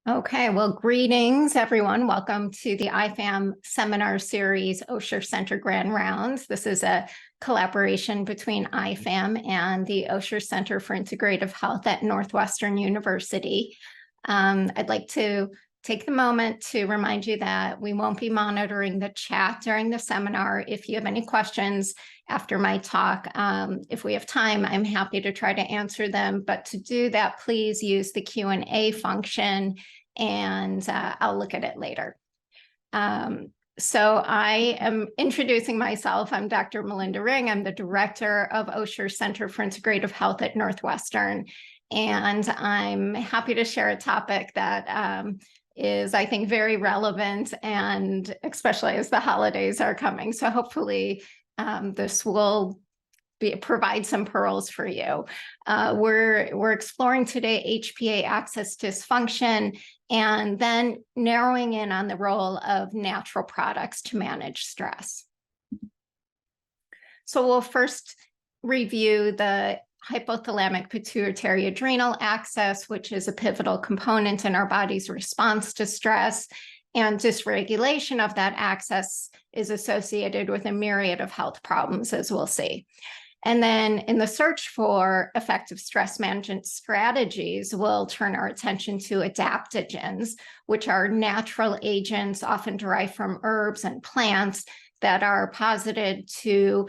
Okay, well, greetings, everyone. Welcome to the IFAM seminar series, Osher Center Grand Rounds. This is a collaboration between IFAM and the Osher Center for Integrative Health at Northwestern University. I'd like to take the moment to remind you that we won't be monitoring the chat during the seminar. If you have any questions after my talk, if we have time, I'm happy to try to answer them. But to do that, please use the Q&A function, and I'll look at it later. So I am introducing myself. I'm Dr. Melinda Ring. I'm the director of Osher Center for Integrative Health at Northwestern. And I'm happy to share a topic that is, I think, very relevant, and especially as the holidays are coming. So hopefully this will provide some pearls for you. We're exploring today HPA axis dysfunction, and then narrowing in on the role of natural products to manage stress. So we'll first review the hypothalamic pituitary adrenal axis, which is a pivotal component in our body's response to stress, and dysregulation of that axis is associated with a myriad of health problems, as we'll see. And then in the search for effective stress management strategies, we'll turn our attention to adaptogens, which are natural agents often derived from herbs and plants that are posited to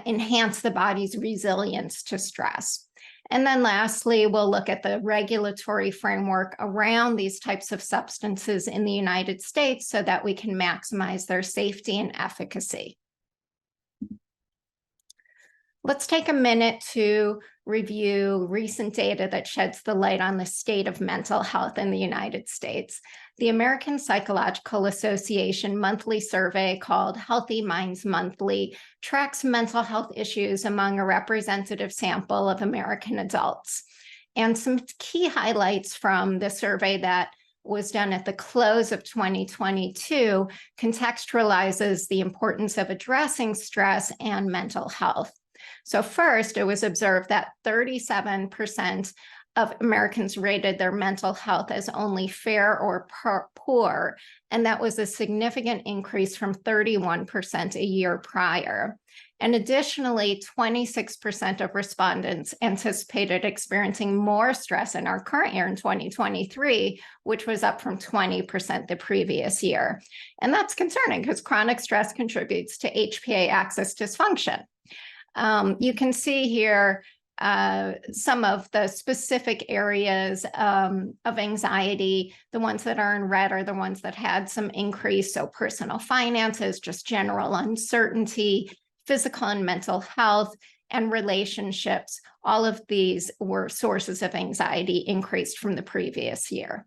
enhance the body's resilience to stress. And then lastly, we'll look at the regulatory framework around these types of substances in the United States so that we can maximize their safety and efficacy. Let's take a minute to review recent data that sheds the light on the state of mental health in the United States. The American Psychological Association monthly survey called Healthy Minds Monthly tracks mental health issues among a representative sample of American adults. And some key highlights from the survey that was done at the close of 2022 contextualizes the importance of addressing stress and mental health. So first, it was observed that 37% of Americans rated their mental health as only fair or poor, and that was a significant increase from 31% a year prior. And additionally, 26% of respondents anticipated experiencing more stress in our current year in 2023, which was up from 20% the previous year. And that's concerning because chronic stress contributes to HPA axis dysfunction. You can see here some of the specific areas of anxiety. The ones that are in red are the ones that had some increase. So personal finances, just general uncertainty, physical and mental health, and relationships. All of these were sources of anxiety increased from the previous year.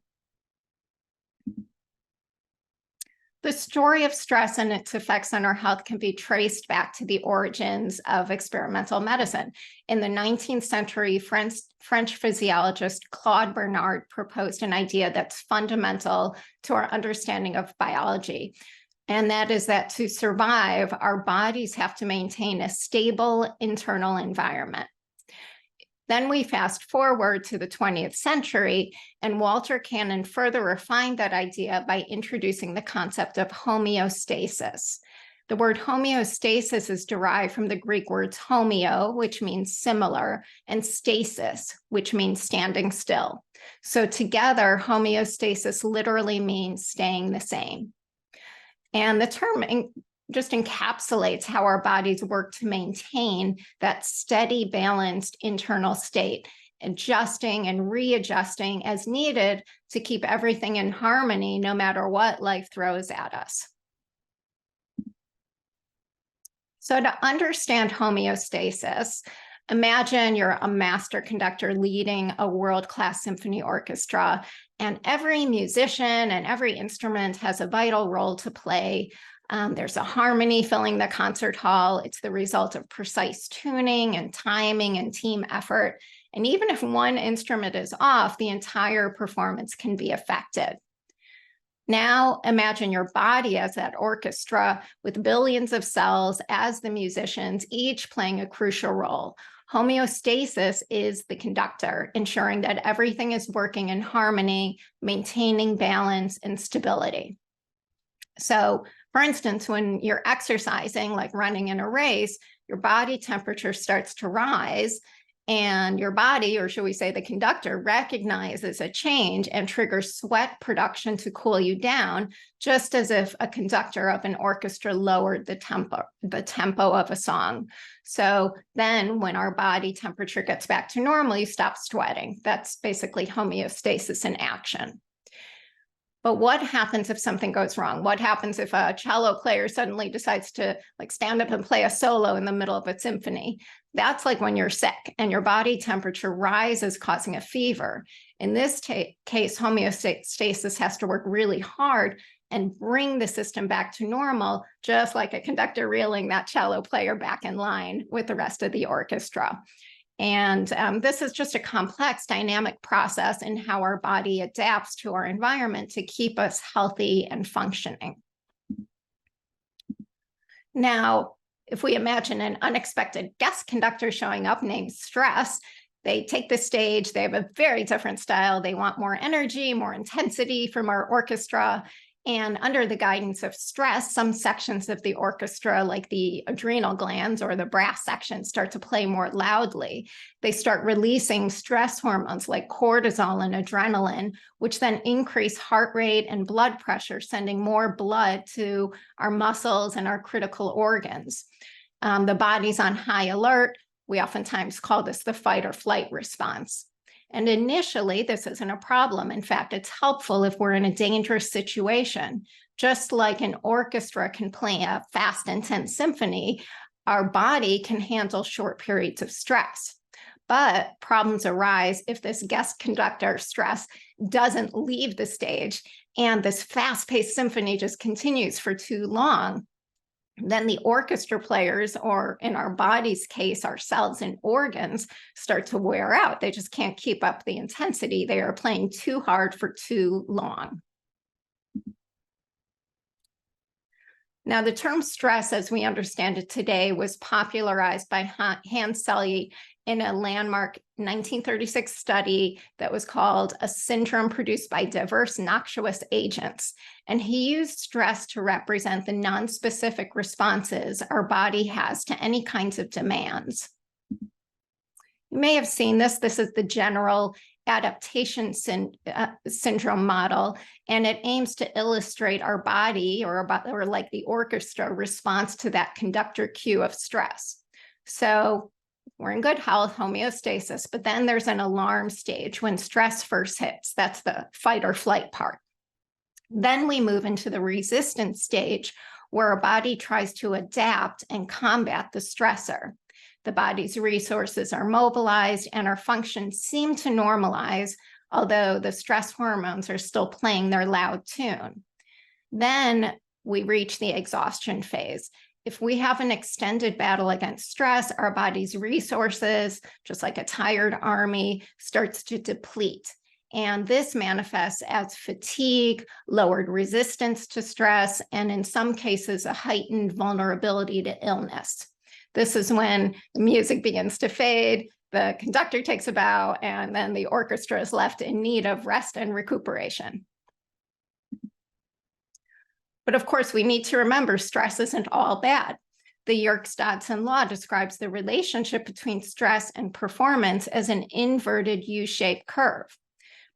The story of stress and its effects on our health can be traced back to the origins of experimental medicine. In the 19th century, French physiologist Claude Bernard proposed an idea that's fundamental to our understanding of biology. And that is that to survive, our bodies have to maintain a stable internal environment. Then we fast forward to the 20th century, and Walter Cannon further refined that idea by introducing the concept of homeostasis. The word homeostasis is derived from the Greek words homeo, which means similar, and stasis, which means standing still. So together, homeostasis literally means staying the same. And the term just encapsulates how our bodies work to maintain that steady, balanced internal state, adjusting and readjusting as needed to keep everything in harmony no matter what life throws at us. So to understand homeostasis, imagine you're a master conductor leading a world-class symphony orchestra, and every musician and every instrument has a vital role to play. There's a harmony filling the concert hall. It's the result of precise tuning and timing and team effort. And even if one instrument is off, the entire performance can be affected. Now imagine your body as that orchestra with billions of cells as the musicians, each playing a crucial role. Homeostasis is the conductor, ensuring that everything is working in harmony, maintaining balance and stability. So, for instance, when you're exercising, like running in a race, your body temperature starts to rise, and your body, or should we say the conductor, recognizes a change and triggers sweat production to cool you down, just as if a conductor of an orchestra lowered the tempo of a song. So then when our body temperature gets back to normal, you stop sweating. That's basically homeostasis in action. But what happens if something goes wrong? What happens if a cello player suddenly decides to stand up and play a solo in the middle of a symphony? That's like when you're sick and your body temperature rises, causing a fever. In this case, homeostasis has to work really hard and bring the system back to normal, just like a conductor reeling that cello player back in line with the rest of the orchestra. And this is just a complex dynamic process in how our body adapts to our environment to keep us healthy and functioning. Now, if we imagine an unexpected guest conductor showing up named Stress, they take the stage, they have a very different style. They want more energy, more intensity from our orchestra. And under the guidance of stress, some sections of the orchestra, like the adrenal glands or the brass section, start to play more loudly. They start releasing stress hormones like cortisol and adrenaline, which then increase heart rate and blood pressure, sending more blood to our muscles and our critical organs. The body's on high alert. We oftentimes call this the fight or flight response. And initially, this isn't a problem. In fact, it's helpful if we're in a dangerous situation. Just like an orchestra can play a fast, intense symphony, our body can handle short periods of stress. But problems arise if this guest conductor, Stress, doesn't leave the stage and this fast-paced symphony just continues for too long. Then the orchestra players, or in our body's case, our cells and organs, start to wear out. They just can't keep up the intensity. They are playing too hard for too long. Now, the term stress, as we understand it today, was popularized by Hans Selye in a landmark 1936 study that was called A Syndrome Produced by Diverse Noxious Agents. And he used stress to represent the nonspecific responses our body has to any kinds of demands. You may have seen this. This is the general adaptation syndrome model, and it aims to illustrate our body, or like the orchestra, response to that conductor cue of stress. So we're in good health, homeostasis, but then there's an alarm stage when stress first hits. That's the fight or flight part. Then we move into the resistance stage, where our body tries to adapt and combat the stressor. The body's resources are mobilized and our functions seem to normalize, although the stress hormones are still playing their loud tune. Then we reach the exhaustion phase. If we have an extended battle against stress, our body's resources, just like a tired army, starts to deplete. And this manifests as fatigue, lowered resistance to stress, and in some cases, a heightened vulnerability to illness. This is when the music begins to fade, the conductor takes a bow, and then the orchestra is left in need of rest and recuperation. But of course, we need to remember stress isn't all bad. The Yerkes-Dodson law describes the relationship between stress and performance as an inverted U-shaped curve.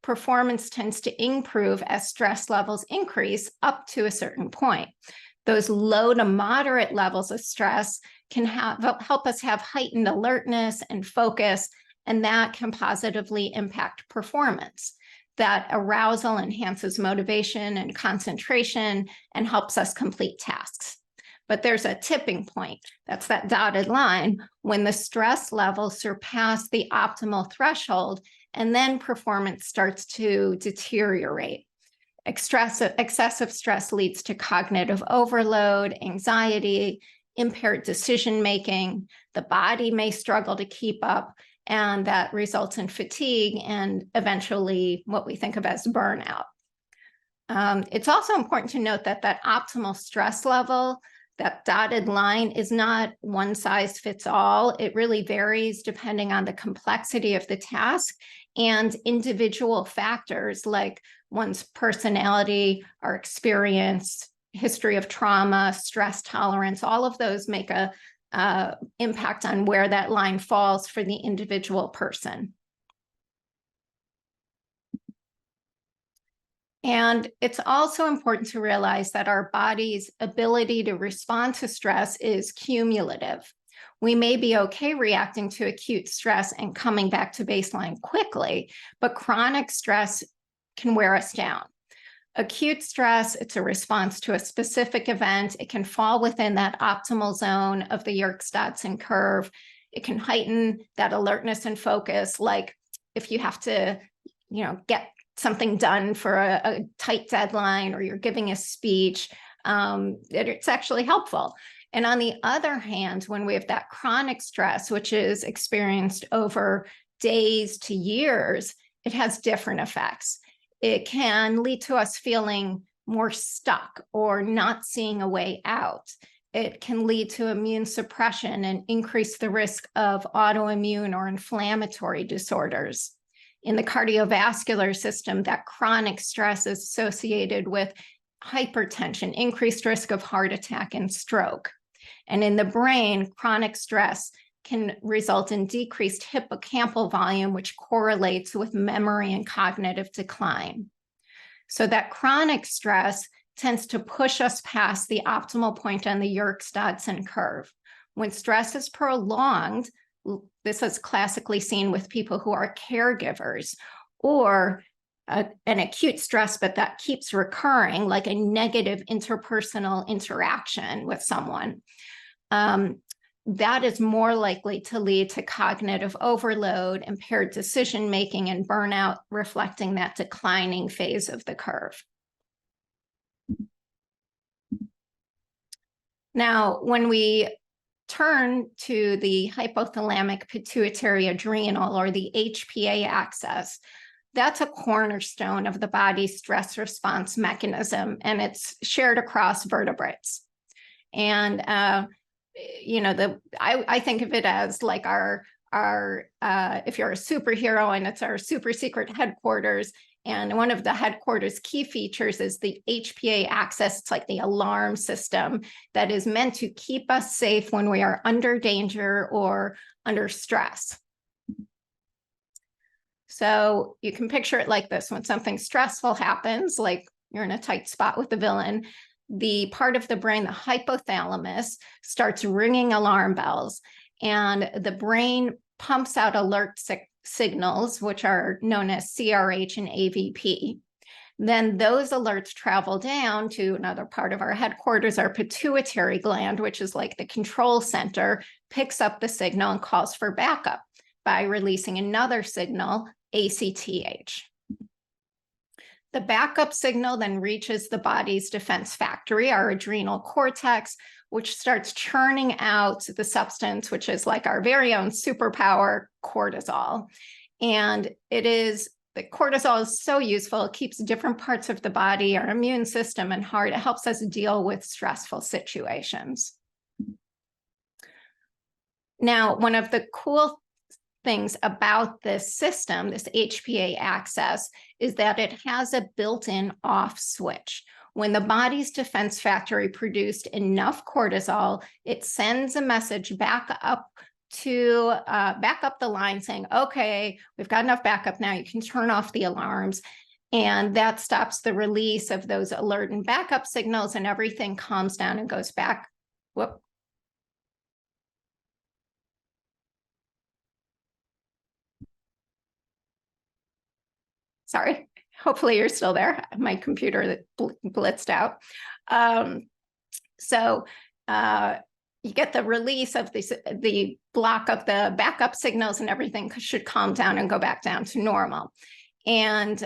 Performance tends to improve as stress levels increase up to a certain point. Those low to moderate levels of stress can help us have heightened alertness and focus, and that can positively impact performance. That arousal enhances motivation and concentration and helps us complete tasks. But there's a tipping point, that's that dotted line, when the stress levels surpass the optimal threshold, and then performance starts to deteriorate. Excessive stress leads to cognitive overload, anxiety, impaired decision-making. The body may struggle to keep up, and that results in fatigue and eventually what we think of as burnout. It's also important to note that that optimal stress level, That dotted line is not one size fits all. It really varies depending on the complexity of the task and individual factors like one's personality or experience, history of trauma, stress tolerance. All of those make a impact on where that line falls for the individual person. And it's also important to realize that our body's ability to respond to stress is cumulative. We may be okay reacting to acute stress and coming back to baseline quickly, but chronic stress can wear us down. Acute stress, it's a response to a specific event. It can fall within that optimal zone of the Yerkes-Dodson curve. It can heighten that alertness and focus, like if you have to, get something done for a tight deadline, or you're giving a speech, it's actually helpful. And on the other hand, when we have that chronic stress, which is experienced over days to years, it has different effects. It can lead to us feeling more stuck or not seeing a way out. It can lead to immune suppression and increase the risk of autoimmune or inflammatory disorders. In the cardiovascular system, that chronic stress is associated with hypertension, increased risk of heart attack and stroke. And in the brain, chronic stress can result in decreased hippocampal volume, which correlates with memory and cognitive decline. So that chronic stress tends to push us past the optimal point on the Yerkes-Dodson curve. When stress is prolonged, this is classically seen with people who are caregivers, or an acute stress, but that keeps recurring, like a negative interpersonal interaction with someone. That is more likely to lead to cognitive overload, impaired decision-making, and burnout, reflecting that declining phase of the curve. Now, when we turn to the hypothalamic pituitary adrenal, or the HPA axis, that's a cornerstone of the body's stress response mechanism, and it's shared across vertebrates. And I think of it as like our if you're a superhero, and it's our super secret headquarters. And one of the headquarters key features is the HPA axis. It's like the alarm system that is meant to keep us safe when we are under danger or under stress. So you can picture it like this. When something stressful happens, like you're in a tight spot with the villain, the part of the brain, the hypothalamus, starts ringing alarm bells, and the brain pumps out alert signals, which are known as CRH and AVP. Then those alerts travel down to another part of our headquarters, our pituitary gland, which is like the control center, picks up the signal and calls for backup by releasing another signal, ACTH. The backup signal then reaches the body's defense factory, our adrenal cortex, which starts churning out the substance, which is like our very own superpower, cortisol. And the cortisol is so useful. It keeps different parts of the body, our immune system and heart. It helps us deal with stressful situations. Now, one of the cool things about this system, this HPA axis, is that it has a built-in off switch. When the body's defense factory produced enough cortisol, it sends a message back up the line saying, okay, we've got enough backup now, you can turn off the alarms. And that stops the release of those alert and backup signals, and everything calms down and goes back. Whoop. Sorry. Hopefully you're still there. My computer blitzed out. You get the release of the block of the backup signals, and everything should calm down and go back down to normal. And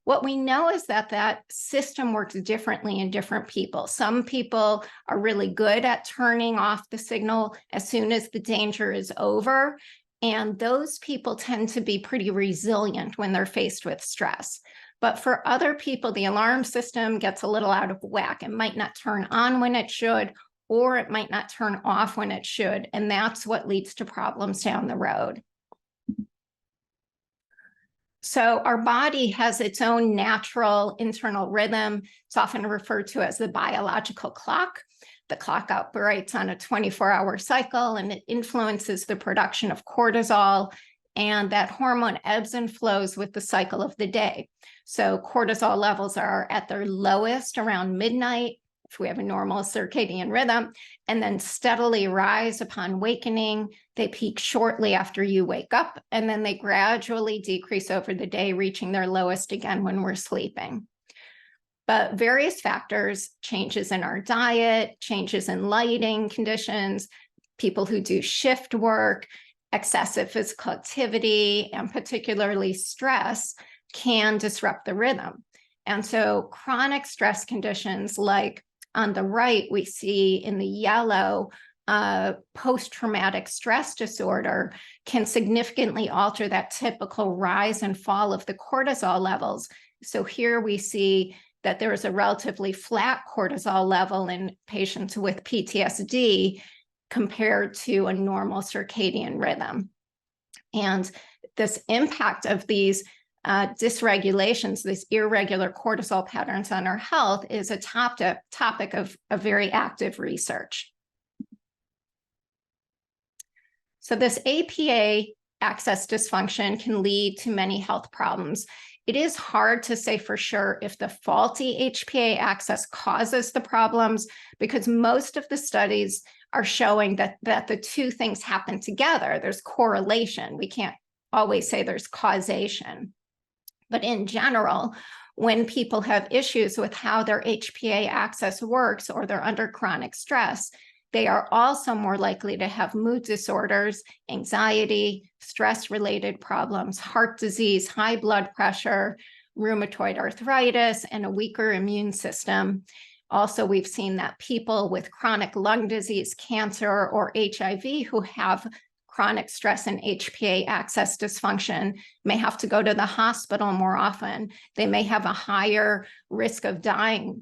what we know is that system works differently in different people. Some people are really good at turning off the signal as soon as the danger is over. And those people tend to be pretty resilient when they're faced with stress. But for other people, the alarm system gets a little out of whack. It might not turn on when it should, or it might not turn off when it should. And that's what leads to problems down the road. So our body has its own natural internal rhythm. It's often referred to as the biological clock. The clock operates on a 24-hour cycle, and it influences the production of cortisol, and that hormone ebbs and flows with the cycle of the day. So cortisol levels are at their lowest around midnight, if we have a normal circadian rhythm, and then steadily rise upon awakening. They peak shortly after you wake up, and then they gradually decrease over the day, reaching their lowest again when we're sleeping. But various factors, changes in our diet, changes in lighting conditions, people who do shift work, excessive physical activity, and particularly stress can disrupt the rhythm. And so chronic stress conditions, like on the right, we see in the yellow, post-traumatic stress disorder, can significantly alter that typical rise and fall of the cortisol levels. So here we see that there is a relatively flat cortisol level in patients with PTSD compared to a normal circadian rhythm. And this impact of these dysregulations, these irregular cortisol patterns on our health, is a topic of very active research. So this APA access dysfunction can lead to many health problems. It is hard to say for sure if the faulty HPA access causes the problems, because most of the studies are showing that the two things happen together. There's correlation. We can't always say there's causation. But in general, when people have issues with how their HPA access works or they're under chronic stress, they are also more likely to have mood disorders, anxiety, stress-related problems, heart disease, high blood pressure, rheumatoid arthritis, and a weaker immune system. Also, we've seen that people with chronic lung disease, cancer, or HIV who have chronic stress and HPA access dysfunction may have to go to the hospital more often. They may have a higher risk of dying.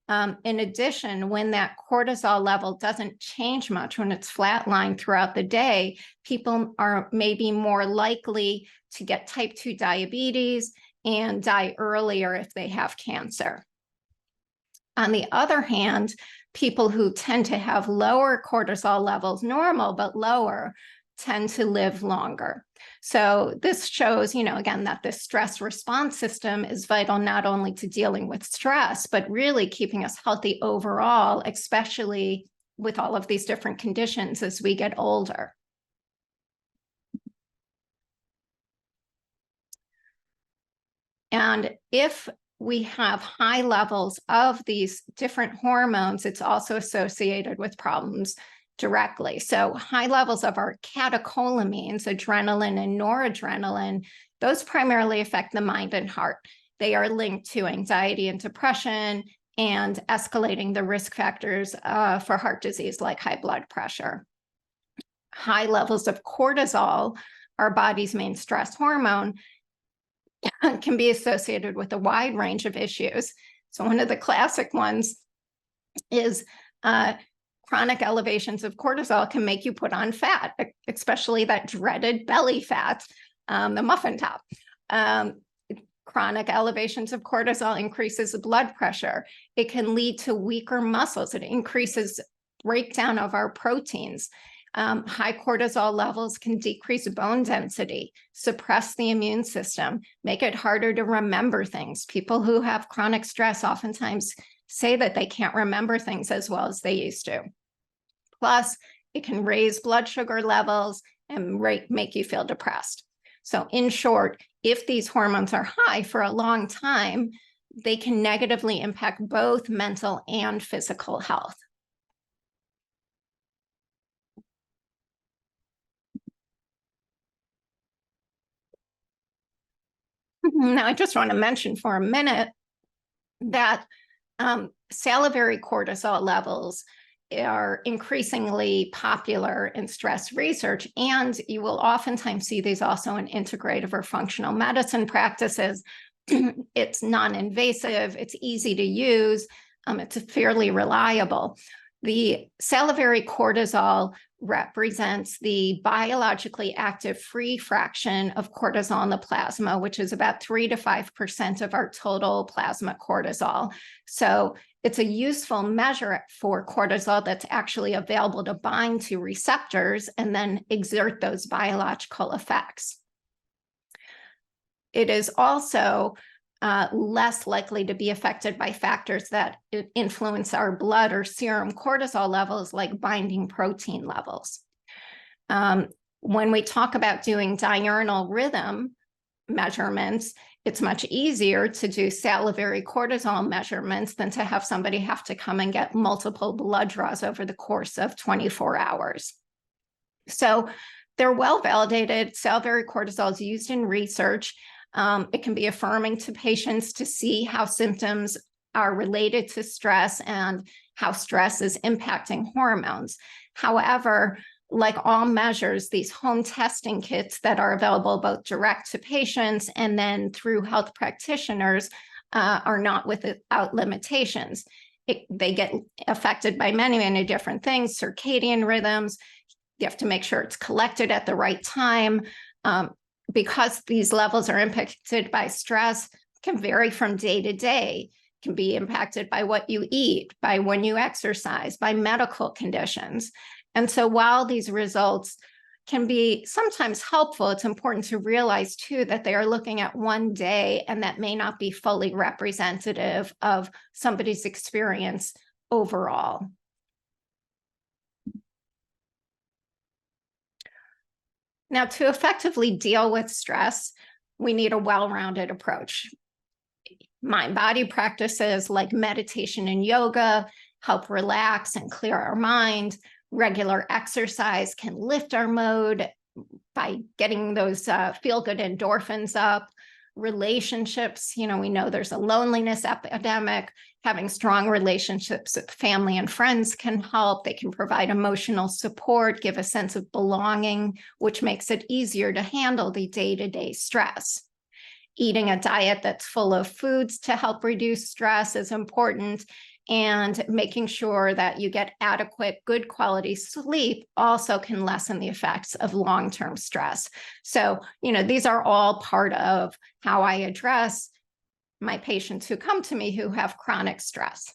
In addition, when that cortisol level doesn't change much, when it's flatlined throughout the day, people are maybe more likely to get type 2 diabetes and die earlier if they have cancer. On the other hand, people who tend to have lower cortisol levels, normal but lower, tend to live longer. So this shows, again, that the stress response system is vital not only to dealing with stress, but really keeping us healthy overall, especially with all of these different conditions as we get older. And if we have high levels of these different hormones, it's also associated with problems directly. So high levels of our catecholamines, adrenaline and noradrenaline, those primarily affect the mind and heart. They are linked to anxiety and depression and escalating the risk factors for heart disease like high blood pressure. High levels of cortisol, our body's main stress hormone, can be associated with a wide range of issues. So one of the classic ones is chronic elevations of cortisol can make you put on fat, especially that dreaded belly fat, the muffin top. Chronic elevations of cortisol increases the blood pressure. It can lead to weaker muscles. It increases breakdown of our proteins. High cortisol levels can decrease bone density, suppress the immune system, make it harder to remember things. People who have chronic stress oftentimes say that they can't remember things as well as they used to. Plus, it can raise blood sugar levels and make you feel depressed. So in short, if these hormones are high for a long time, they can negatively impact both mental and physical health. Now, I just want to mention for a minute that salivary cortisol levels are increasingly popular in stress research, and you will oftentimes see these also in integrative or functional medicine practices. It's non-invasive, it's easy to use, it's fairly reliable. The salivary cortisol represents the biologically active free fraction of cortisol in the plasma, which is about 3 to 5% of our total plasma cortisol. So it's a useful measure for cortisol that's actually available to bind to receptors and then exert those biological effects. It is also less likely to be affected by factors that influence our blood or serum cortisol levels, like binding protein levels. When we talk about doing diurnal rhythm measurements, it's much easier to do salivary cortisol measurements than to have somebody have to come and get multiple blood draws over the course of 24 hours. So they're well validated. Salivary cortisol is used in research. It can be affirming to patients to see how symptoms are related to stress and how stress is impacting hormones. However, like all measures, these home testing kits that are available both direct to patients and then through health practitioners are not without limitations. They get affected by many, many different things, circadian rhythms. You have to make sure it's collected at the right time. Because these levels are impacted by stress, can vary from day to day, can be impacted by what you eat, by when you exercise, by medical conditions. And so while these results can be sometimes helpful, it's important to realize too that they are looking at one day and that may not be fully representative of somebody's experience overall. Now, to effectively deal with stress, we need a well-rounded approach. Mind-body practices like meditation and yoga help relax and clear our mind. Regular exercise can lift our mood by getting those feel-good endorphins up. Relationships, we know there's a loneliness epidemic. Having strong relationships with family and friends can help. They can provide emotional support, give a sense of belonging, which makes it easier to handle the day-to-day stress. Eating a diet that's full of foods to help reduce stress is important, and making sure that you get adequate, good quality sleep also can lessen the effects of long-term stress. So, these are all part of how I address my patients who come to me who have chronic stress.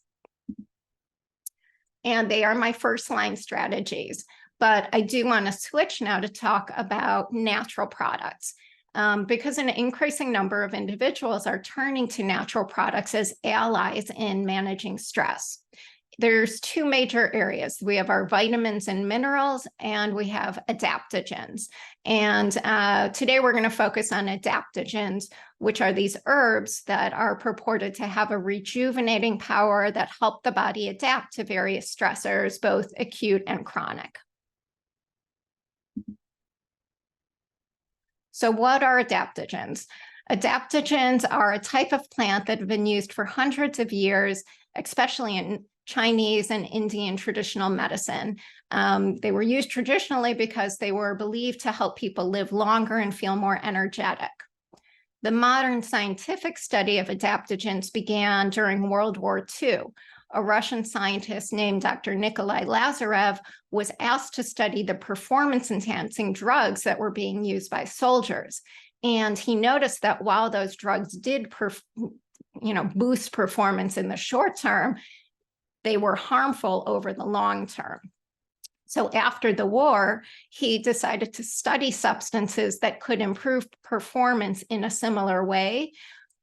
And they are my first-line strategies. But I do want to switch now to talk about natural products. Because an increasing number of individuals are turning to natural products as allies in managing stress. There's two major areas. We have our vitamins and minerals, and we have adaptogens. And today we're going to focus on adaptogens, which are these herbs that are purported to have a rejuvenating power that help the body adapt to various stressors, both acute and chronic. So what are adaptogens? Adaptogens are a type of plant that have been used for hundreds of years, especially in Chinese and Indian traditional medicine. They were used traditionally because they were believed to help people live longer and feel more energetic. The modern scientific study of adaptogens began during World War II. A Russian scientist named Dr. Nikolai Lazarev was asked to study the performance-enhancing drugs that were being used by soldiers. And he noticed that while those drugs did boost performance in the short term, they were harmful over the long term. So after the war, he decided to study substances that could improve performance in a similar way,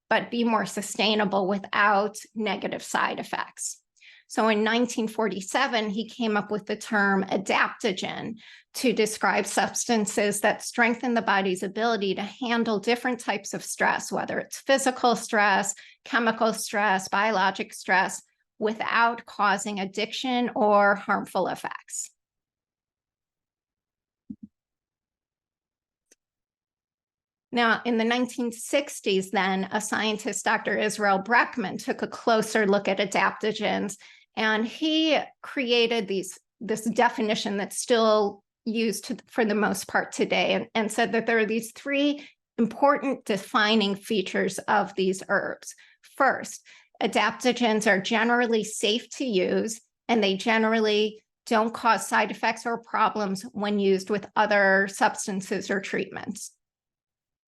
but be more sustainable without negative side effects. So in 1947, he came up with the term adaptogen to describe substances that strengthen the body's ability to handle different types of stress, whether it's physical stress, chemical stress, biologic stress, without causing addiction or harmful effects. Now, in the 1960s, then, a scientist, Dr. Israel Breckman, took a closer look at adaptogens, and he created this definition that's still used for the most part today, and said that there are these three important defining features of these herbs. First, adaptogens are generally safe to use and they generally don't cause side effects or problems when used with other substances or treatments.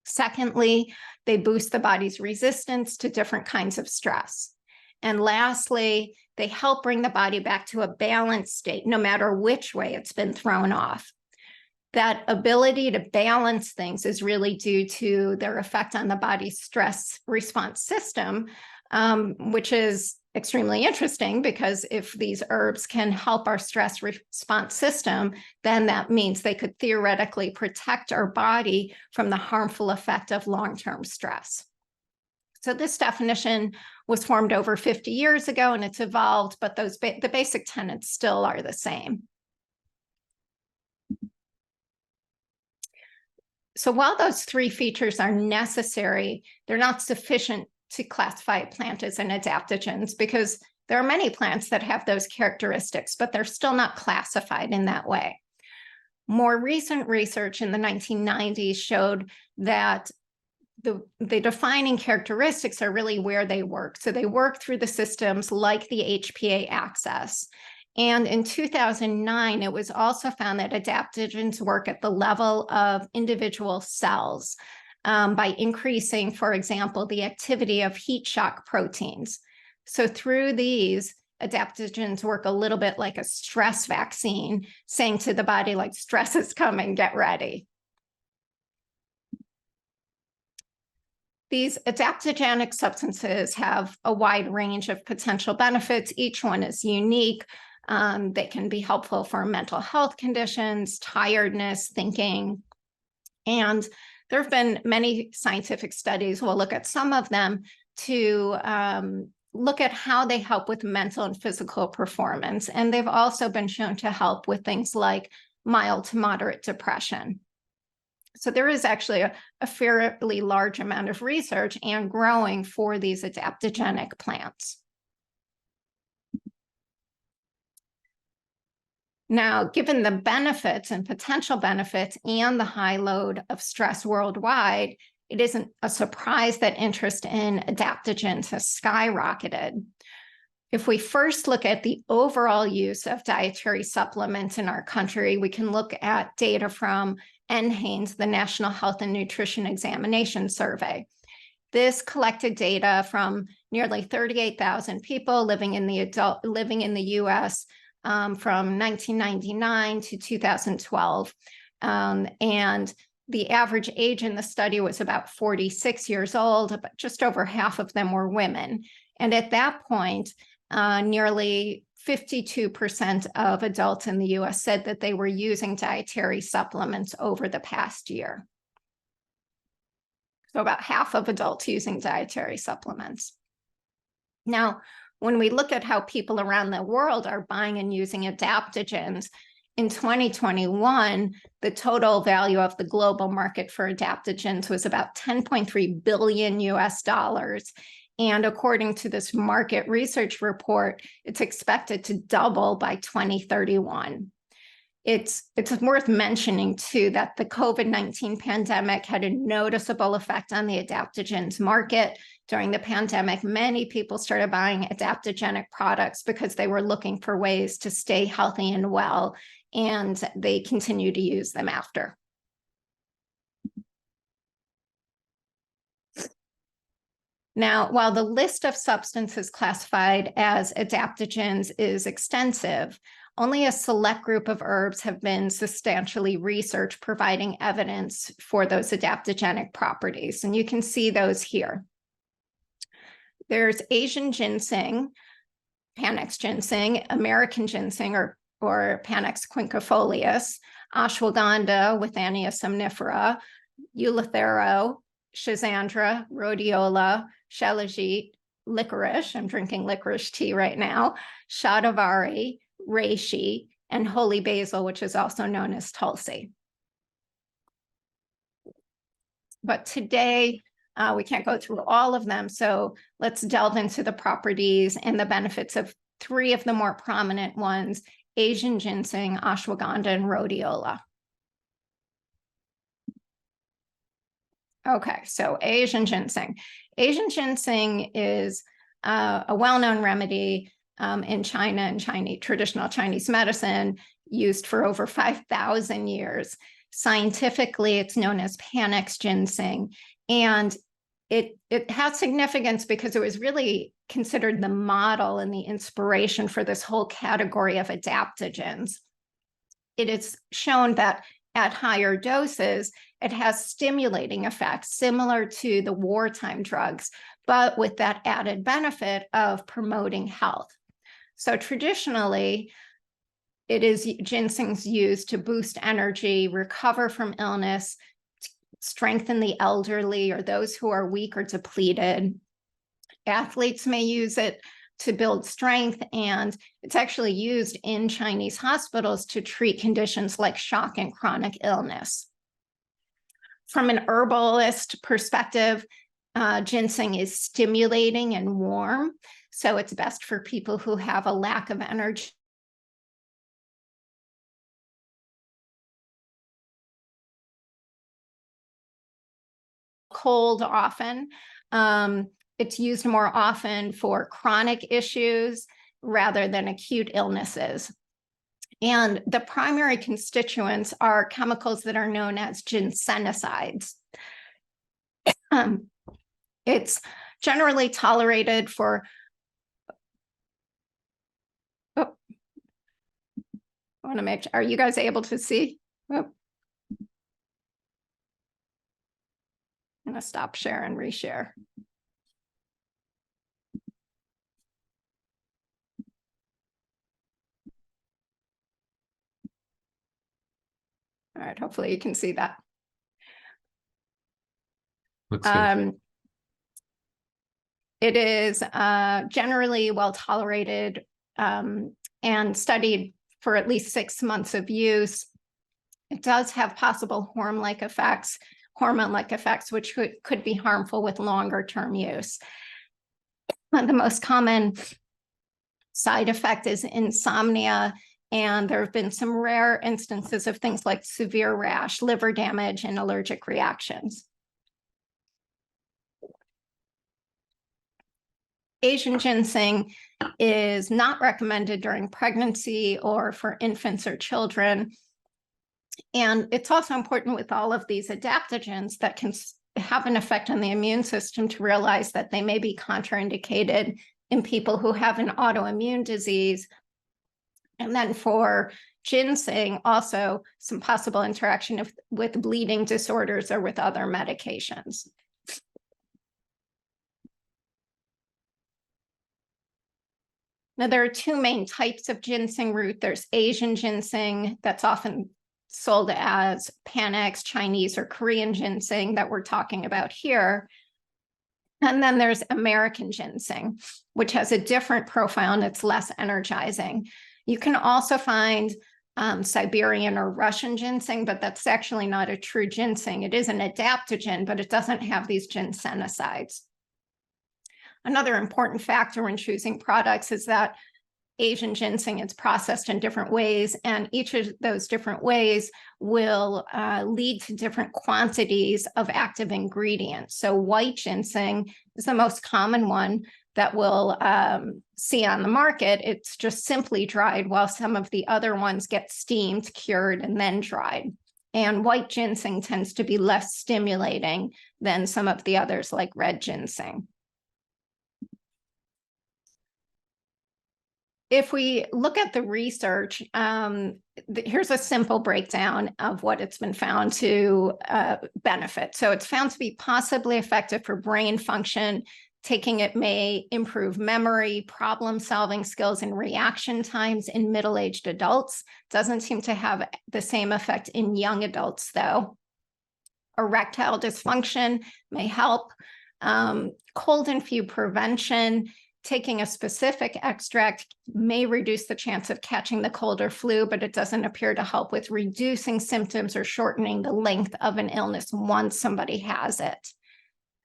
Secondly, they boost the body's resistance to different kinds of stress. And lastly, they help bring the body back to a balanced state, no matter which way it's been thrown off. That ability to balance things is really due to their effect on the body's stress response system, which is extremely interesting, because if these herbs can help our stress response system, then that means they could theoretically protect our body from the harmful effect of long-term stress. So this definition was formed over 50 years ago, and it's evolved, but the basic tenets still are the same. So while those three features are necessary, they're not sufficient to classify a plant as an adaptogens, because there are many plants that have those characteristics, but they're still not classified in that way. More recent research in the 1990s showed that the defining characteristics are really where they work. So they work through the systems like the HPA axis. And in 2009, it was also found that adaptogens work at the level of individual cells by increasing, for example, the activity of heat shock proteins. So through these, adaptogens work a little bit like a stress vaccine, saying to the body, like, stress is coming, get ready. These adaptogenic substances have a wide range of potential benefits. Each one is unique. They can be helpful for mental health conditions, tiredness, thinking. And there have been many scientific studies, we'll look at some of them, to look at how they help with mental and physical performance. And they've also been shown to help with things like mild to moderate depression. So there is actually a fairly large amount of research and growing for these adaptogenic plants. Now, given the benefits and potential benefits and the high load of stress worldwide, it isn't a surprise that interest in adaptogens has skyrocketed. If we first look at the overall use of dietary supplements in our country, we can look at data from NHANES, the National Health and Nutrition Examination Survey. This collected data from nearly 38,000 people living in the U.S. From 1999 to 2012, and the average age in the study was about 46 years old, but just over half of them were women. And at that point, nearly 52% of adults in the US said that they were using dietary supplements over the past year. So about half of adults using dietary supplements. Now, when we look at how people around the world are buying and using adaptogens, in 2021, the total value of the global market for adaptogens was about 10.3 billion US dollars. And according to this market research report, it's expected to double by 2031. It's worth mentioning, too, that the COVID-19 pandemic had a noticeable effect on the adaptogens market. During the pandemic, many people started buying adaptogenic products because they were looking for ways to stay healthy and well, and they continue to use them after. Now, while the list of substances classified as adaptogens is extensive, only a select group of herbs have been substantially researched, providing evidence for those adaptogenic properties. And you can see those here. There's Asian ginseng, Panax ginseng, American ginseng, or Panax quinquefolius, ashwagandha, Withania somnifera, Eleuthero, schizandra, rhodiola, shilajit, licorice, I'm drinking licorice tea right now, shatavari, reishi, and holy basil, which is also known as tulsi. But today, we can't go through all of them, so let's delve into the properties and the benefits of three of the more prominent ones: Asian ginseng, ashwagandha, and rhodiola. Okay, so Asian ginseng. Asian ginseng is a well-known remedy in China and traditional Chinese medicine, used for over 5,000 years. Scientifically, it's known as Panax ginseng. And it has significance because it was really considered the model and the inspiration for this whole category of adaptogens. It is shown that at higher doses, it has stimulating effects similar to the wartime drugs, but with that added benefit of promoting health. So traditionally, ginseng's used to boost energy, recover from illness, strengthen the elderly or those who are weak or depleted. Athletes may use it to build strength, and it's actually used in Chinese hospitals to treat conditions like shock and chronic illness. From an herbalist perspective, ginseng is stimulating and warm, so it's best for people who have a lack of energy. Cold often. It's used more often for chronic issues rather than acute illnesses. And the primary constituents are chemicals that are known as ginsenosides. It's generally tolerated for I want to make sure, are you guys able to see? I'm going to stop share and reshare. All right, hopefully you can see that. Looks good. It is generally well tolerated and studied for at least 6 months of use. It does have possible hormone-like effects, which could be harmful with longer-term use. The most common side effect is insomnia, and there have been some rare instances of things like severe rash, liver damage, and allergic reactions. Asian ginseng is not recommended during pregnancy or for infants or children. And it's also important with all of these adaptogens that can have an effect on the immune system to realize that they may be contraindicated in people who have an autoimmune disease. And then for ginseng, also some possible interaction with bleeding disorders or with other medications. Now, there are two main types of ginseng root. There's Asian ginseng, that's often sold as Panax, Chinese, or Korean ginseng that we're talking about here. And then there's American ginseng, which has a different profile and it's less energizing. You can also find Siberian or Russian ginseng, but that's actually not a true ginseng. It is an adaptogen, but it doesn't have these ginsenosides. Another important factor when choosing products is that Asian ginseng is processed in different ways, and each of those different ways will lead to different quantities of active ingredients. So white ginseng is the most common one that we'll see on the market. It's just simply dried, while some of the other ones get steamed, cured, and then dried. And white ginseng tends to be less stimulating than some of the others like red ginseng. If we look at the research, here's a simple breakdown of what it's been found to benefit. So it's found to be possibly effective for brain function. Taking it may improve memory, problem-solving skills, and reaction times in middle-aged adults. Doesn't seem to have the same effect in young adults, though. Erectile dysfunction may help. Cold and flu prevention. Taking a specific extract may reduce the chance of catching the cold or flu, but it doesn't appear to help with reducing symptoms or shortening the length of an illness once somebody has it.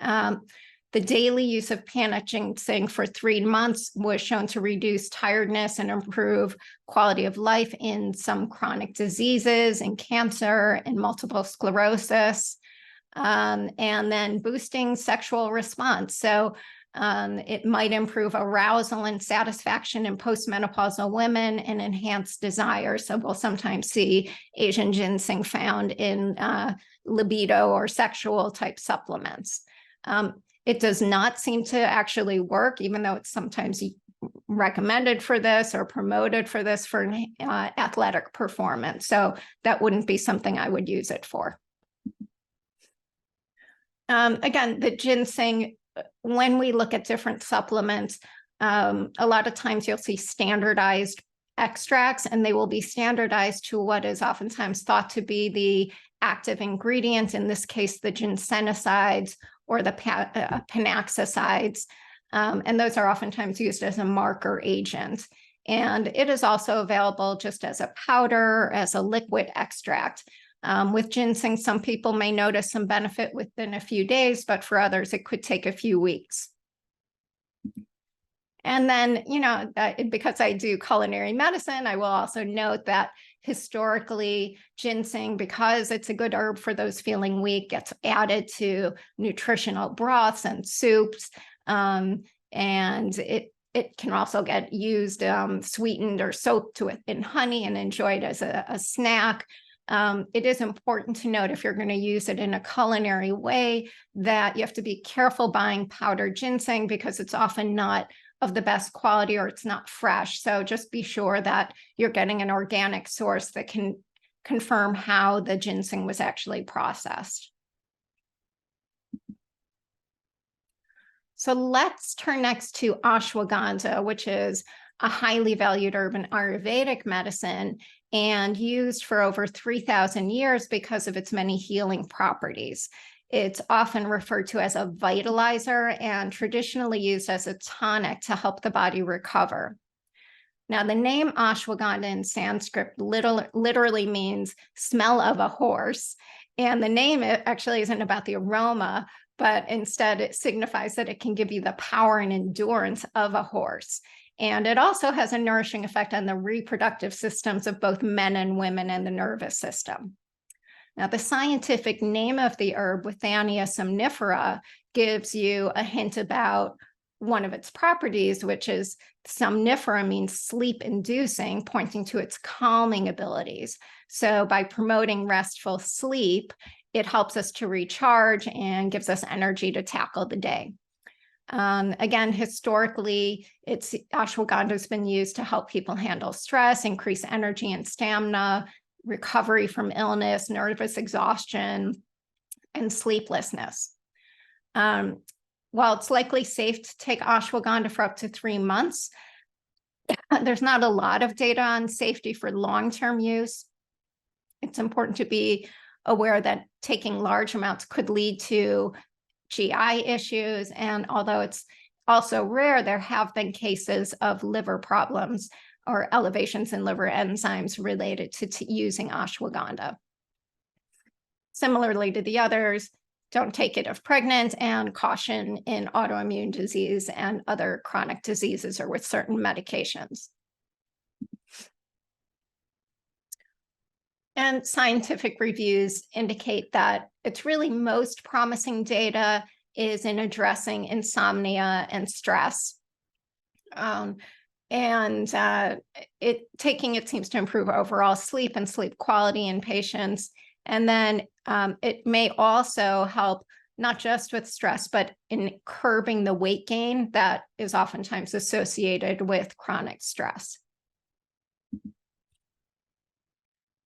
The daily use of Panax ginseng for 3 months was shown to reduce tiredness and improve quality of life in some chronic diseases, in cancer, and multiple sclerosis, and then boosting sexual response. So It might improve arousal and satisfaction in postmenopausal women and enhance desire. So we'll sometimes see Asian ginseng found in libido or sexual type supplements. It does not seem to actually work, even though it's sometimes recommended for this or promoted for this for athletic performance. So that wouldn't be something I would use it for. Again, the ginseng, when we look at different supplements, a lot of times you'll see standardized extracts, and they will be standardized to what is oftentimes thought to be the active ingredient, in this case, the ginsenosides or the panaxicides. And those are oftentimes used as a marker agent. And it is also available just as a powder, as a liquid extract. With ginseng, some people may notice some benefit within a few days, but for others, it could take a few weeks. And then, because I do culinary medicine, I will also note that historically, ginseng, because it's a good herb for those feeling weak, gets added to nutritional broths and soups. And it can also get used sweetened or soaked in honey and enjoyed as a snack. It is important to note, if you're going to use it in a culinary way, that you have to be careful buying powdered ginseng, because it's often not of the best quality or it's not fresh. So just be sure that you're getting an organic source that can confirm how the ginseng was actually processed. So let's turn next to ashwagandha, which is a highly valued herb in Ayurvedic medicine and used for over 3,000 years because of its many healing properties. It's often referred to as a vitalizer and traditionally used as a tonic to help the body recover. Now, the name ashwagandha in Sanskrit literally means smell of a horse. And the name actually isn't about the aroma, but instead it signifies that it can give you the power and endurance of a horse. And it also has a nourishing effect on the reproductive systems of both men and women and the nervous system. Now, the scientific name of the herb, Withania somnifera, gives you a hint about one of its properties, which is somnifera means sleep-inducing, pointing to its calming abilities. So by promoting restful sleep, it helps us to recharge and gives us energy to tackle the day. Again, historically, ashwagandha has been used to help people handle stress, increase energy and stamina, recovery from illness, nervous exhaustion, and sleeplessness. While it's likely safe to take ashwagandha for up to 3 months, there's not a lot of data on safety for long-term use. It's important to be aware that taking large amounts could lead to GI issues. And although it's also rare, there have been cases of liver problems or elevations in liver enzymes related to using ashwagandha. Similarly to the others, don't take it if pregnant, and caution in autoimmune disease and other chronic diseases or with certain medications. And scientific reviews indicate that its really most promising data is in addressing insomnia and stress. Taking it seems to improve overall sleep and sleep quality in patients. And then it may also help not just with stress, but in curbing the weight gain that is oftentimes associated with chronic stress.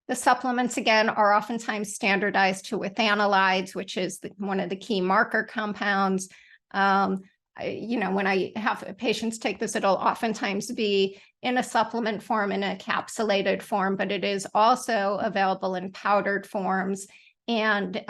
The supplements, again, are oftentimes standardized to withanolides, which is one of the key marker compounds. When I have patients take this, it'll oftentimes be in a supplement form, in a capsulated form, but it is also available in powdered forms. And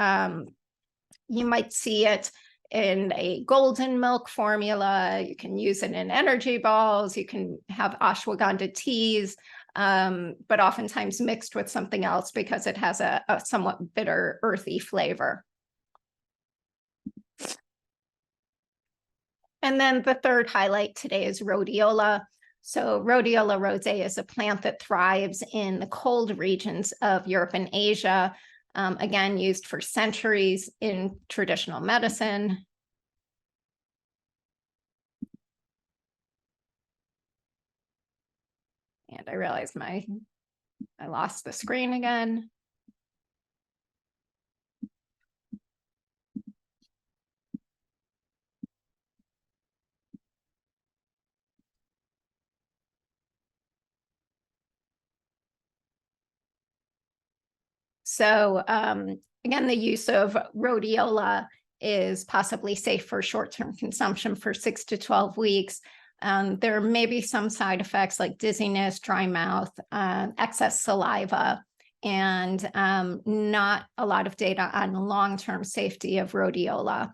you might see it in a golden milk formula. You can use it in energy balls. You can have ashwagandha teas, but oftentimes mixed with something else because it has a somewhat bitter, earthy flavor. And then the third highlight today is rhodiola. So rhodiola rosea is a plant that thrives in the cold regions of Europe and Asia, again, used for centuries in traditional medicine. I realized I lost the screen again. So again, the use of rhodiola is possibly safe for short-term consumption for 6 to 12 weeks. There may be some side effects like dizziness, dry mouth, excess saliva, and not a lot of data on long-term safety of rhodiola.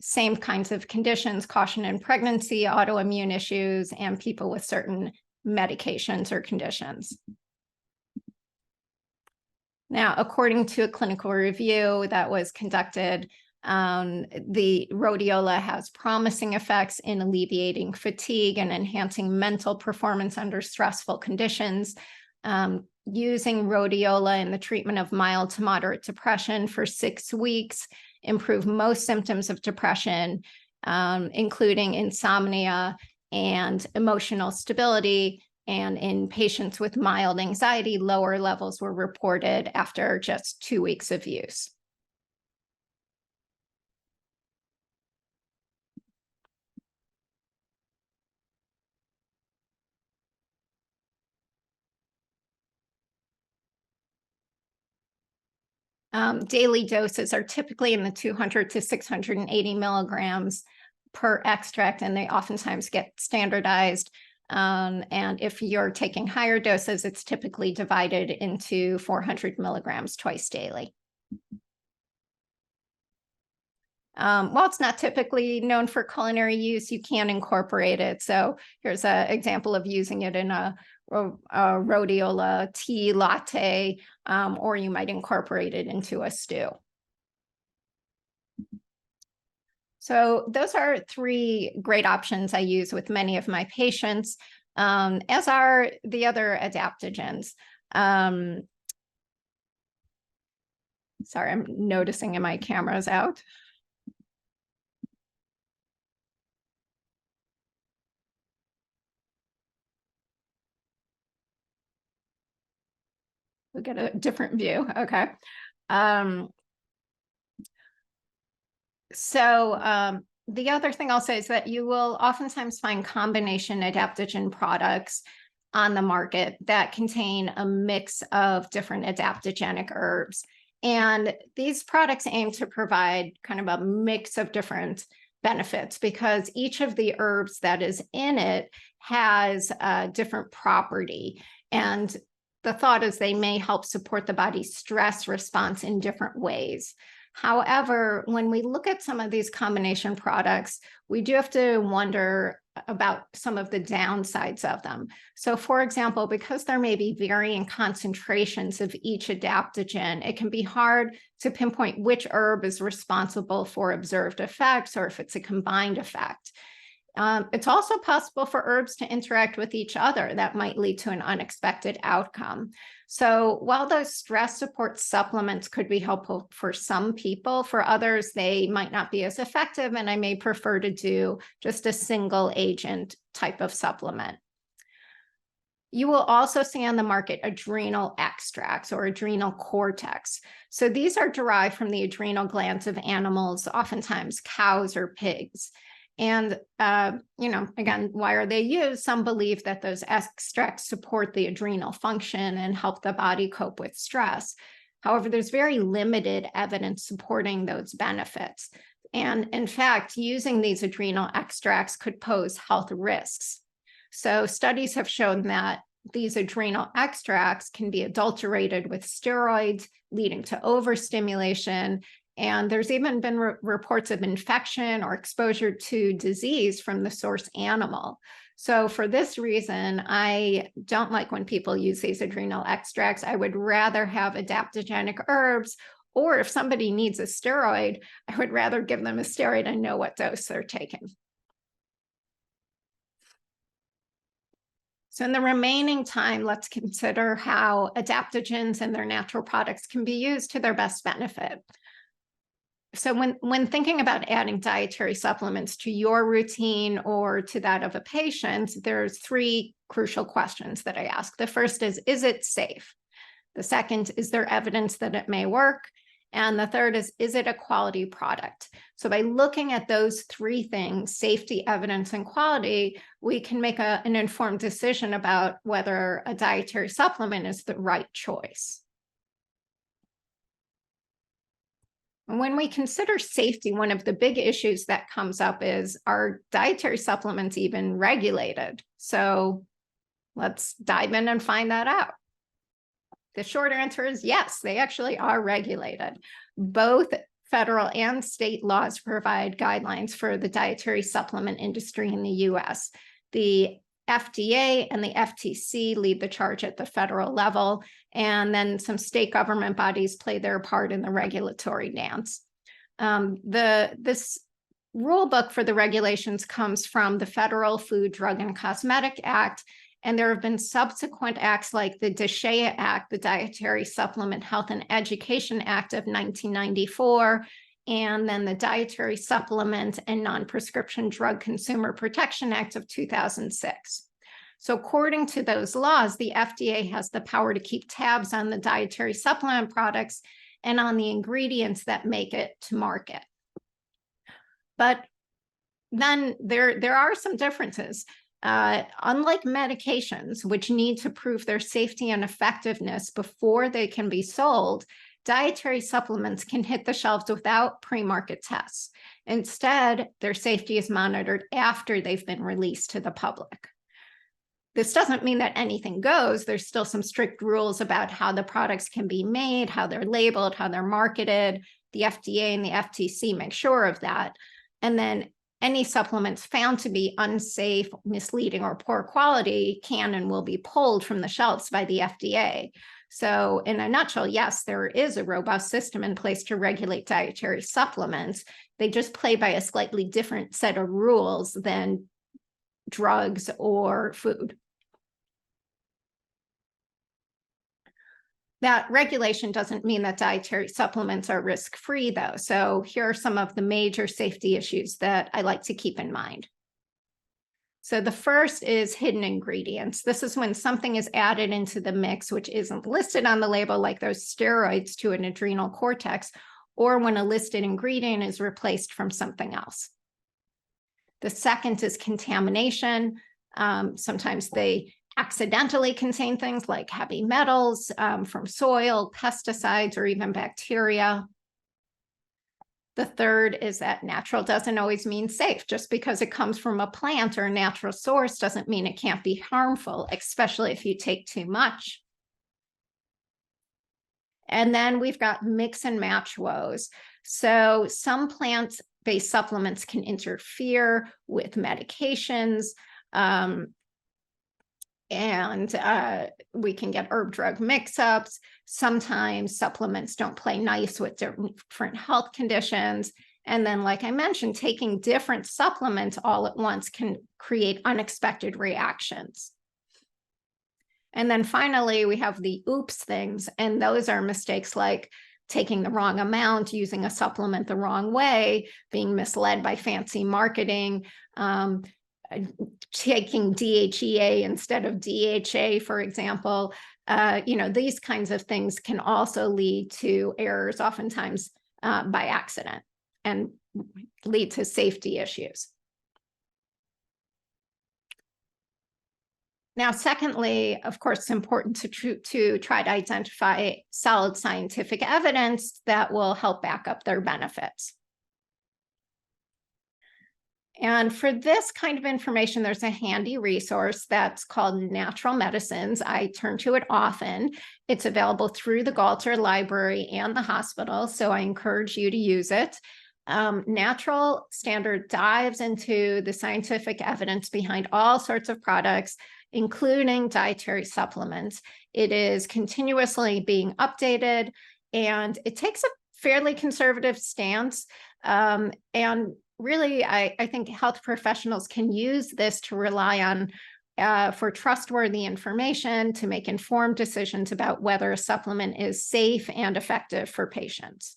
Same kinds of conditions, caution in pregnancy, autoimmune issues, and people with certain medications or conditions. Now, according to a clinical review that was conducted, the rhodiola has promising effects in alleviating fatigue and enhancing mental performance under stressful conditions. Using rhodiola in the treatment of mild to moderate depression for 6 weeks improved most symptoms of depression, including insomnia and emotional stability. And in patients with mild anxiety, lower levels were reported after just 2 weeks of use. Daily doses are typically in the 200 to 680 milligrams per extract, and they oftentimes get standardized. And if you're taking higher doses, it's typically divided into 400 milligrams twice daily. While it's not typically known for culinary use, you can incorporate it. So here's an example of using it in a rhodiola tea latte, or you might incorporate it into a stew. So those are 3 great options I use with many of my patients, as are the other adaptogens. Sorry, I'm noticing my camera's out. We'll get a different view. Okay. The other thing I'll say is that you will oftentimes find combination adaptogen products on the market that contain a mix of different adaptogenic herbs. And these products aim to provide kind of a mix of different benefits because each of the herbs that is in it has a different property. And the thought is they may help support the body's stress response in different ways. However, when we look at some of these combination products, we do have to wonder about some of the downsides of them. So for example, because there may be varying concentrations of each adaptogen, it can be hard to pinpoint which herb is responsible for observed effects or if it's a combined effect. It's also possible for herbs to interact with each other. That might lead to an unexpected outcome. So while those stress support supplements could be helpful for some people, for others, they might not be as effective, and I may prefer to do just a single agent type of supplement. You will also see on the market adrenal extracts or adrenal cortex. So these are derived from the adrenal glands of animals, oftentimes cows or pigs. And, again, why are they used? Some believe that those extracts support the adrenal function and help the body cope with stress. However, there's very limited evidence supporting those benefits. And in fact, using these adrenal extracts could pose health risks. So studies have shown that these adrenal extracts can be adulterated with steroids, leading to overstimulation. And there's even been reports of infection or exposure to disease from the source animal. So for this reason, I don't like when people use these adrenal extracts. I would rather have adaptogenic herbs, or if somebody needs a steroid, I would rather give them a steroid and know what dose they're taking. So in the remaining time, let's consider how adaptogens and their natural products can be used to their best benefit. So when thinking about adding dietary supplements to your routine or to that of a patient, there's three crucial questions that I ask. The first is it safe? The second, is there evidence that it may work? And the third is it a quality product? So by looking at those three things, safety, evidence, and quality, we can make an informed decision about whether a dietary supplement is the right choice. And when we consider safety, one of the big issues that comes up is, are dietary supplements even regulated? So let's dive in and find that out. The short answer is yes, they actually are regulated. Both federal and state laws provide guidelines for the dietary supplement industry in the US. The FDA and the FTC lead the charge at the federal level, and then some state government bodies play their part in the regulatory dance. This rule book for the regulations comes from the Federal Food, Drug, and Cosmetic Act, and there have been subsequent acts like the DSHEA Act, the Dietary Supplement Health and Education Act of 1994, and then the Dietary Supplement and Non-Prescription Drug Consumer Protection Act of 2006. So according to those laws, the FDA has the power to keep tabs on the dietary supplement products and on the ingredients that make it to market. But then there are some differences. Unlike medications, which need to prove their safety and effectiveness before they can be sold, dietary supplements can hit the shelves without pre-market tests. Instead, their safety is monitored after they've been released to the public. This doesn't mean that anything goes. There's still some strict rules about how the products can be made, how they're labeled, how they're marketed. The FDA and the FTC make sure of that. And then any supplements found to be unsafe, misleading, or poor quality can and will be pulled from the shelves by the FDA. So in a nutshell, yes, there is a robust system in place to regulate dietary supplements. They just play by a slightly different set of rules than drugs or food. That regulation doesn't mean that dietary supplements are risk-free, though. So here are some of the major safety issues that I like to keep in mind. So the first is hidden ingredients. This is when something is added into the mix which isn't listed on the label, like those steroids to an adrenal cortex, or when a listed ingredient is replaced from something else. The second is contamination. Sometimes they accidentally contain things like heavy metals from soil, pesticides, or even bacteria. The third is that natural doesn't always mean safe. Just because it comes from a plant or a natural source doesn't mean it can't be harmful, especially if you take too much. And then we've got mix and match woes. So some plant-based supplements can interfere with medications, and we can get herb-drug mix-ups. Sometimes supplements don't play nice with different health conditions. And then, like I mentioned, taking different supplements all at once can create unexpected reactions. And then finally, we have the oops things, and those are mistakes like taking the wrong amount, using a supplement the wrong way, being misled by fancy marketing, taking DHEA instead of DHA, for example. These kinds of things can also lead to errors, oftentimes by accident, and lead to safety issues. Now, secondly, of course, it's important to try to identify solid scientific evidence that will help back up their benefits. And for this kind of information, there's a handy resource that's called Natural Medicines. I turn to it often. It's available through the Galter Library and the hospital, so I encourage you to use it. Natural Standard dives into the scientific evidence behind all sorts of products, including dietary supplements. It is continuously being updated, and it takes a fairly conservative stance. And really, I think health professionals can use this to rely on for trustworthy information to make informed decisions about whether a supplement is safe and effective for patients.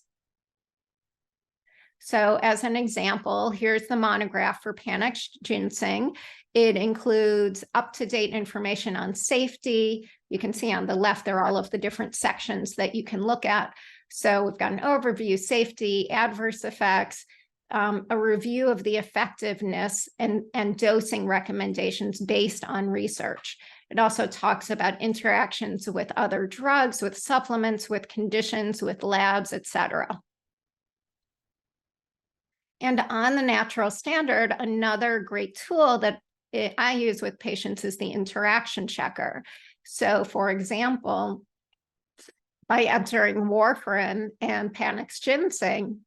So as an example, here's the monograph for Panax ginseng. It includes up-to-date information on safety. You can see on the left, there are all of the different sections that you can look at. So we've got an overview, safety, adverse effects, a review of the effectiveness and dosing recommendations based on research. It also talks about interactions with other drugs, with supplements, with conditions, with labs, et cetera. And on the natural standard, another great tool that I use with patients is the interaction checker. So for example, by entering warfarin and Panax ginseng,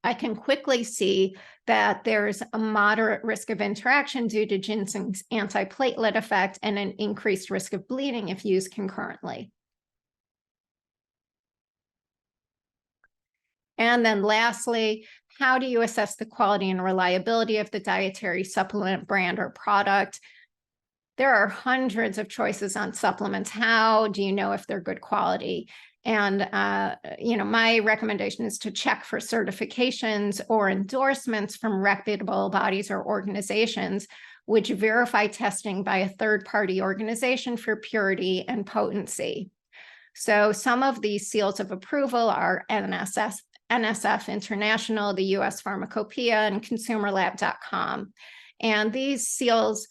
I can quickly see that there's a moderate risk of interaction due to ginseng's antiplatelet effect and an increased risk of bleeding if used concurrently. And then lastly, how do you assess the quality and reliability of the dietary supplement brand or product? There are hundreds of choices on supplements. How do you know if they're good quality? And, my recommendation is to check for certifications or endorsements from reputable bodies or organizations, which verify testing by a third-party organization for purity and potency. So some of these seals of approval are NSF International, the US Pharmacopoeia, and ConsumerLab.com. And these seals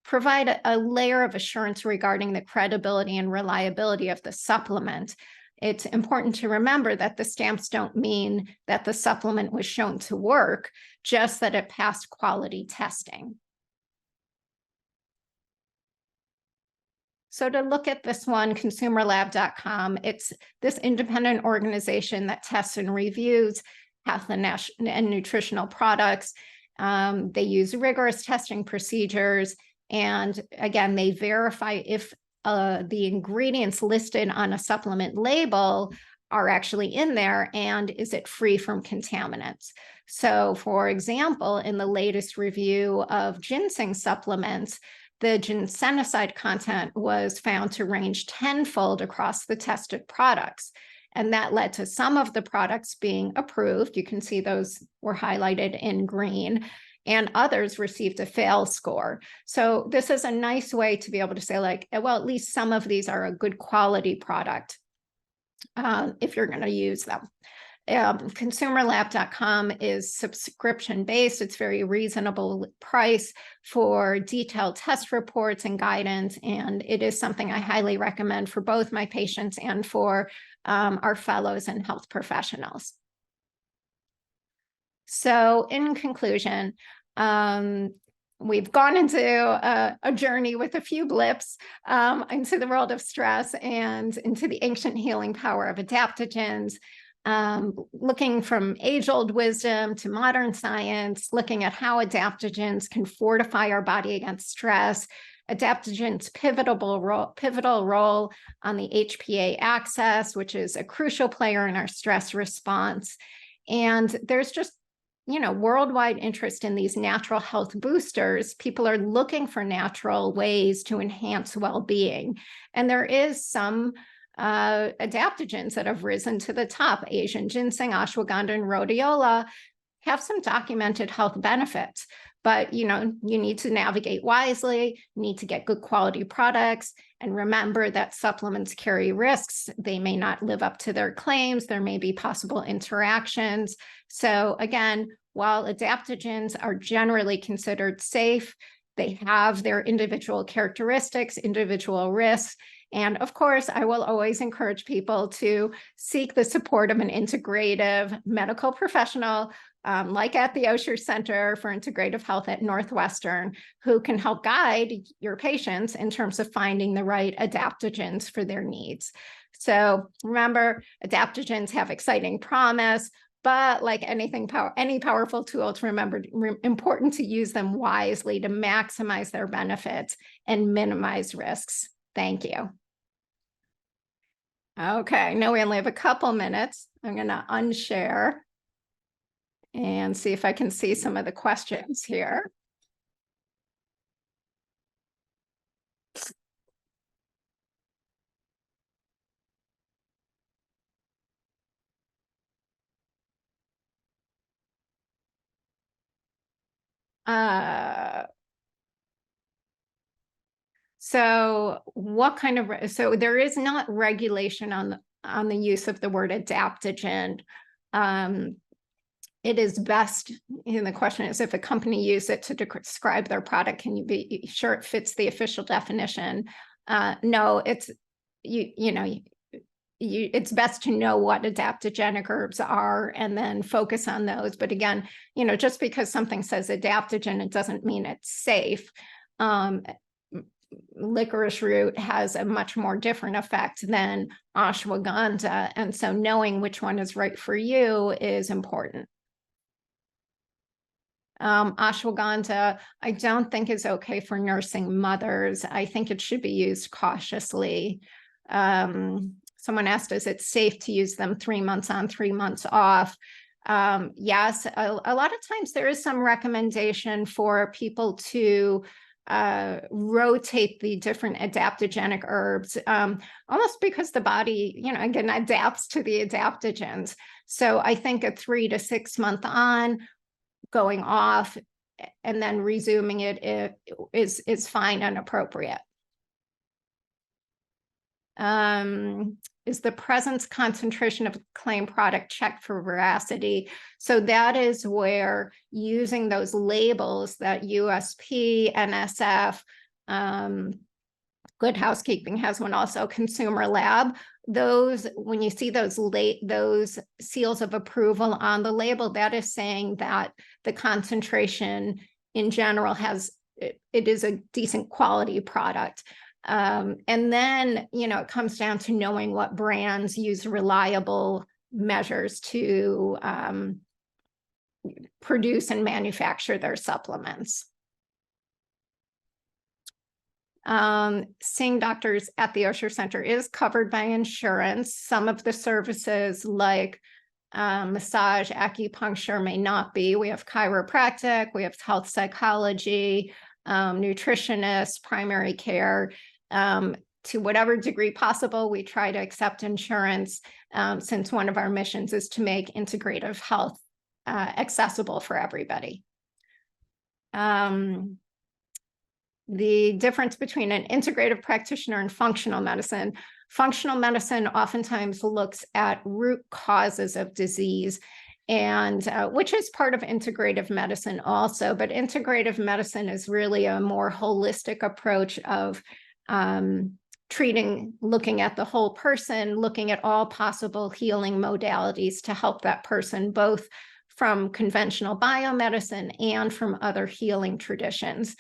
provide a layer of assurance regarding the credibility and reliability of the supplement. It's important to remember that the stamps don't mean that the supplement was shown to work, just that it passed quality testing. So to look at this one, ConsumerLab.com, it's this independent organization that tests and reviews health and nutritional products. They use rigorous testing procedures. And again, they verify if the ingredients listed on a supplement label are actually in there and is it free from contaminants. So for example, in the latest review of ginseng supplements, the ginsenoside content was found to range tenfold across the tested products. And that led to some of the products being approved. You can see those were highlighted in green, and others received a fail score. So this is a nice way to be able to say, like, well, at least some of these are a good quality product if you're going to use them. ConsumerLab.com is subscription-based. It's very reasonable price for detailed test reports and guidance, and it is something I highly recommend for both my patients and for our fellows and health professionals. So in conclusion, we've gone into a journey with a few blips into the world of stress and into the ancient healing power of adaptogens, looking from age-old wisdom to modern science, looking at how adaptogens can fortify our body against stress, adaptogens' pivotal role on the HPA axis, which is a crucial player in our stress response. And there's just worldwide interest in these natural health boosters. People are looking for natural ways to enhance well-being. And there is some adaptogens that have risen to the top. Asian ginseng, ashwagandha, and rhodiola have some documented health benefits. But, you need to navigate wisely, you need to get good quality products, and remember that supplements carry risks. They may not live up to their claims. There may be possible interactions. So again, while adaptogens are generally considered safe, they have their individual characteristics, individual risks. And of course, I will always encourage people to seek the support of an integrative medical professional, like at the Osher Center for Integrative Health at Northwestern, who can help guide your patients in terms of finding the right adaptogens for their needs. So remember, adaptogens have exciting promise, but like anything, any powerful tool, to remember, important to use them wisely to maximize their benefits and minimize risks. Thank you. Okay, I know we only have a couple minutes. I'm going to unshare and see if I can see some of the questions here. So what kind of, so there is not regulation on the use of the word adaptogen. It is best, and the question is, if a company uses it to describe their product, can you be sure it fits the official definition? No, it's, it's best to know what adaptogenic herbs are and then focus on those. But again, just because something says adaptogen, it doesn't mean it's safe. Licorice root has a much more different effect than ashwagandha. And so knowing which one is right for you is important. Ashwagandha, I don't think is okay for nursing mothers. I think it should be used cautiously. Someone asked, is it safe to use them 3 months on, 3 months off? Yes, a lot of times there is some recommendation for people to rotate the different adaptogenic herbs, almost because the body, again, adapts to the adaptogens. So I think a 3 to 6 month on, going off, and then resuming it is fine and appropriate. Is the presence concentration of claim product checked for veracity? So that is where using those labels that USP, NSF, Good Housekeeping has one also, Consumer Lab, those, when you see those seals of approval on the label, that is saying that the concentration in general it is a decent quality product. And then, it comes down to knowing what brands use reliable measures to produce and manufacture their supplements. Seeing doctors at the Osher Center is covered by insurance. Some of the services like massage, acupuncture may not be. We have chiropractic, we have health psychology, nutritionists, primary care. To whatever degree possible, we try to accept insurance, since one of our missions is to make integrative health accessible for everybody. The difference between an integrative practitioner and functional medicine. Functional medicine oftentimes looks at root causes of disease, and which is part of integrative medicine also, but integrative medicine is really a more holistic approach of treating, looking at the whole person, looking at all possible healing modalities to help that person, both from conventional biomedicine and from other healing traditions.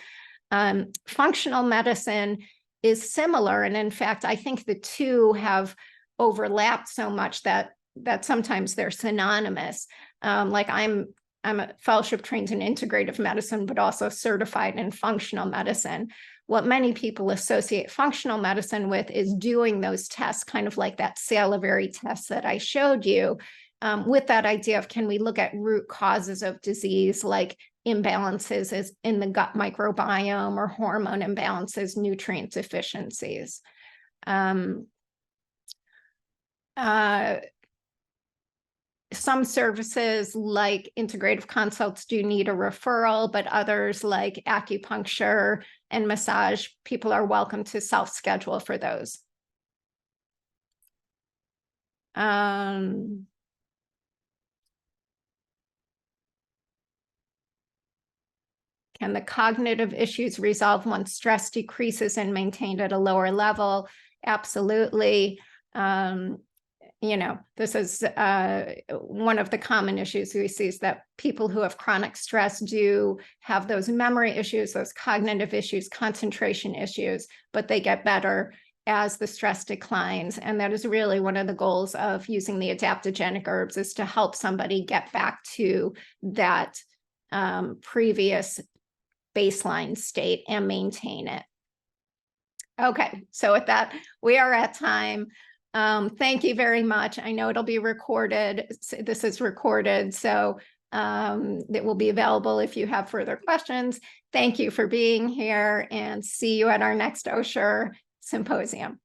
Functional medicine is similar, and in fact, I think the two have overlapped so much that sometimes they're synonymous. Like I'm a fellowship trained in integrative medicine, but also certified in functional medicine. What many people associate functional medicine with is doing those tests, kind of like that salivary test that I showed you, with that idea of, can we look at root causes of disease, like imbalances in the gut microbiome or hormone imbalances, nutrient deficiencies. Some services like integrative consults do need a referral, but others like acupuncture and massage, people are welcome to self-schedule for those. Can the cognitive issues resolve once stress decreases and maintained at a lower level? Absolutely. This is one of the common issues we see, is that people who have chronic stress do have those memory issues, those cognitive issues, concentration issues, but they get better as the stress declines. And that is really one of the goals of using the adaptogenic herbs, is to help somebody get back to that previous baseline state and maintain it. Okay, so with that, we are at time. Thank you very much. I know it'll be recorded. This is recorded, so it will be available if you have further questions. Thank you for being here, and see you at our next Osher Symposium.